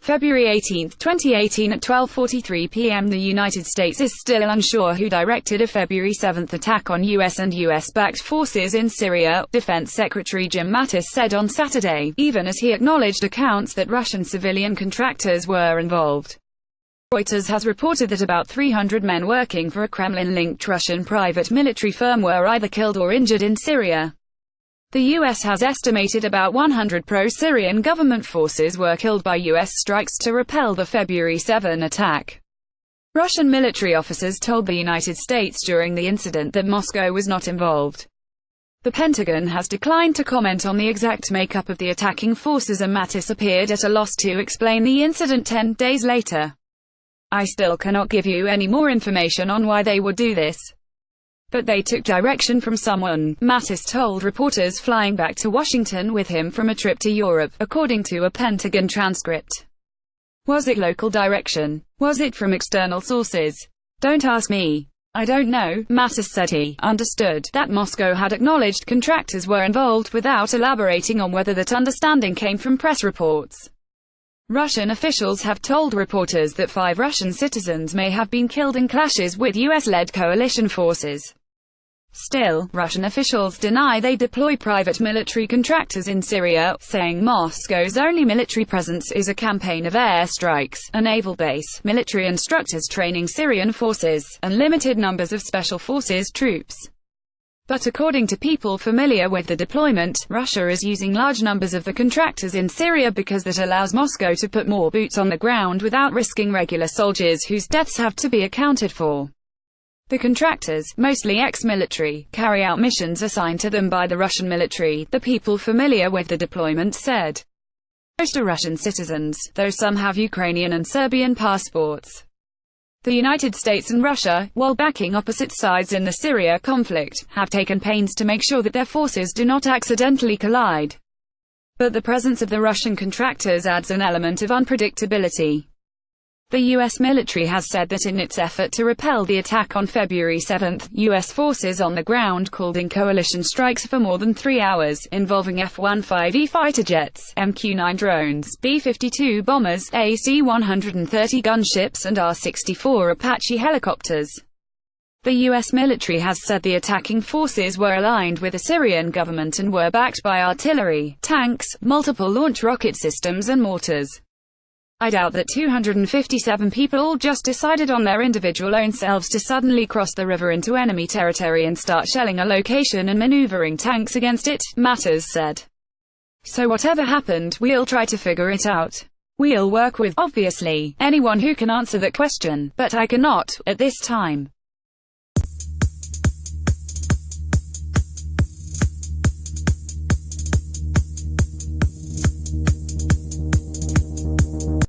February 18, 2018 at 12:43 p.m. The United States is still unsure who directed a February 7 attack on U.S. and U.S.-backed forces in Syria, Defense Secretary Jim Mattis said on Saturday, even as he acknowledged accounts that Russian civilian contractors were involved. Reuters has reported that about 300 men working for a Kremlin-linked Russian private military firm were either killed or injured in Syria. The U.S. has estimated about 100 pro-Syrian government forces were killed by U.S. strikes to repel the February 7 attack. Russian military officers told the United States during the incident that Moscow was not involved. The Pentagon has declined to comment on the exact makeup of the attacking forces, and Mattis appeared at a loss to explain the incident 10 days later. "I still cannot give you any more information on why they would do this. But they took direction from someone," Mattis told reporters flying back to Washington with him from a trip to Europe, according to a Pentagon transcript. "Was it local direction? Was it from external sources? Don't ask me. I don't know." Mattis said he understood that Moscow had acknowledged contractors were involved without elaborating on whether that understanding came from press reports. Russian officials have told reporters that 5 Russian citizens may have been killed in clashes with US-led coalition forces. Still, Russian officials deny they deploy private military contractors in Syria, saying Moscow's only military presence is a campaign of airstrikes, a naval base, military instructors training Syrian forces, and limited numbers of special forces troops. But according to people familiar with the deployment, Russia is using large numbers of the contractors in Syria because that allows Moscow to put more boots on the ground without risking regular soldiers whose deaths have to be accounted for. The contractors, mostly ex-military, carry out missions assigned to them by the Russian military, the people familiar with the deployment said. Most are Russian citizens, though some have Ukrainian and Serbian passports. The United States and Russia, while backing opposite sides in the Syria conflict, have taken pains to make sure that their forces do not accidentally collide. But the presence of the Russian contractors adds an element of unpredictability. The U.S. military has said that in its effort to repel the attack on February 7, U.S. forces on the ground called in coalition strikes for more than 3 hours, involving F-15E fighter jets, MQ-9 drones, B-52 bombers, AC-130 gunships and R-64 Apache helicopters. The U.S. military has said the attacking forces were aligned with the Syrian government and were backed by artillery, tanks, multiple launch rocket systems and mortars. "I doubt that 257 people all just decided on their individual own selves to suddenly cross the river into enemy territory and start shelling a location and maneuvering tanks against it," Mattis said. "So whatever happened, we'll try to figure it out. We'll work with, obviously, anyone who can answer that question, but I cannot, at this time."